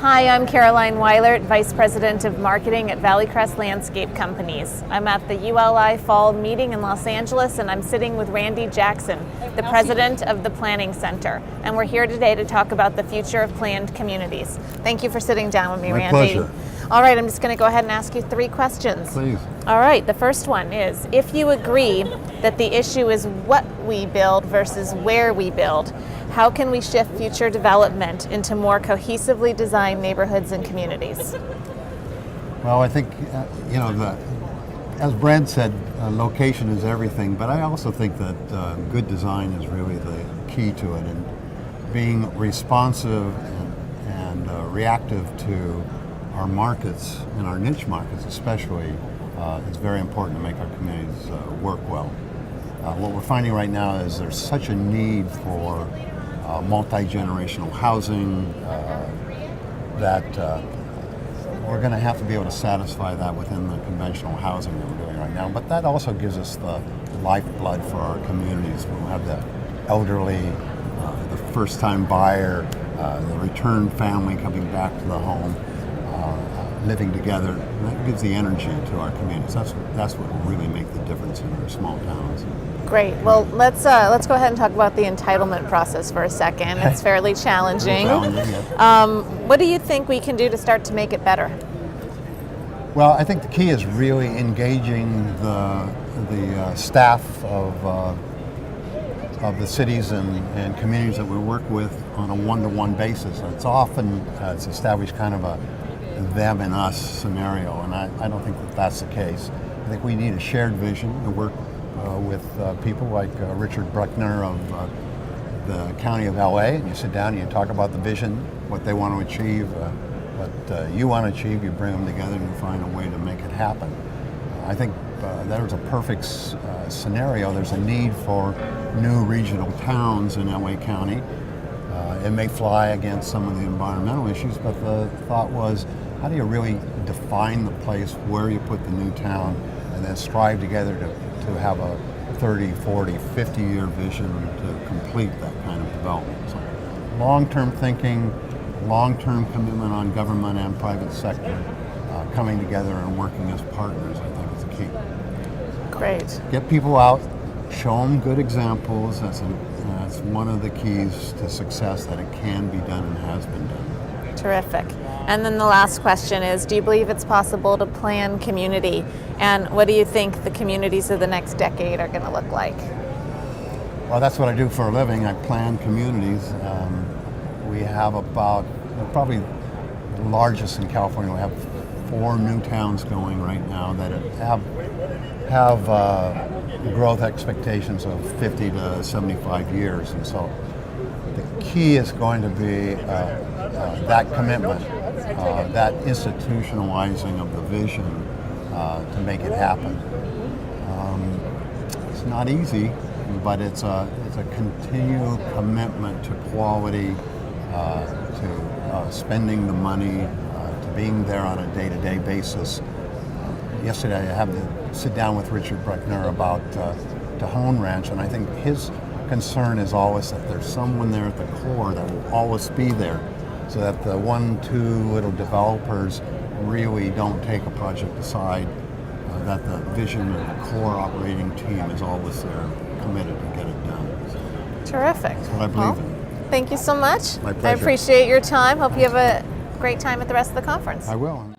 Hi, I'm Caroline Weilert, Vice President of Marketing at ValleyCrest Landscape Companies. I'm at the ULI Fall meeting in Los Angeles, and I'm sitting with Randy Jackson, the President of the Planning Center. And we're here today to talk about the future of planned communities. Thank you for sitting down with me, My Randy. pleasure. All right, I'm just going to go ahead and ask you 3 questions. Please. All right, the first one is, if you agree that the issue is what we build versus where we build, how can we shift future development into more cohesively designed neighborhoods and communities? Well, I think, as Brad said, location is everything, but I also think that good design is really the key to it, and being responsive and reactive to our markets and our niche markets especially is very important to make our communities work well. What we're finding right now is there's such a need for multi-generational housing that we're going to have to be able to satisfy that within the conventional housing that we're doing right now. But that also gives us the lifeblood for our communities. We'll have the elderly, the first-time buyer, the return family coming back to the home, living together. And that gives the energy to our communities. That's what will really make the difference in our small towns. Great. Well, let's go ahead and talk about the entitlement process for a second. It's fairly challenging. What do you think we can do to start to make it better? Well, I think the key is really engaging the staff of the cities and communities that we work with on a one-to-one basis. It's established kind of a them and us scenario, and I don't think that that's the case. I think we need a shared vision to work with people like Richard Bruckner of the County of LA, and you sit down and you talk about the vision, what they want to achieve, what you want to achieve, you bring them together and you find a way to make it happen. I think that was a perfect scenario. There's a need for new regional towns in LA County. It may fly against some of the environmental issues, but the thought was, how do you really define the place where you put the new town and then strive together to have a 30, 40, 50-year vision to complete that kind of development. So long-term thinking, long-term commitment on government and private sector, coming together and working as partners, I think is the key. Great. Get people out, show them good examples. That's one of the keys to success, that it can be done and has been done. Terrific. And then the last question is, do you believe it's possible to plan community? And what do you think the communities of the next decade are going to look like? Well, that's what I do for a living. I plan communities. We have probably the largest in California. We have 4 new towns going right now that have growth expectations of 50 to 75 years. And so the key is going to be that commitment, that institutionalizing of the vision to make it happen. It's not easy, but it's a continual commitment to quality, to spending the money, to being there on a day-to-day basis. Yesterday I had to sit down with Richard Bruckner about Tejon Ranch, and I think his concern is always that there's someone there at the core that will always be there, so that the 1-2 little developers really don't take a project aside, that the vision of the core operating team is always there, committed to get it done. So terrific. that's what I believe in. Thank you so much. My pleasure. I appreciate your time. Hope you have a great time at the rest of the conference. I will.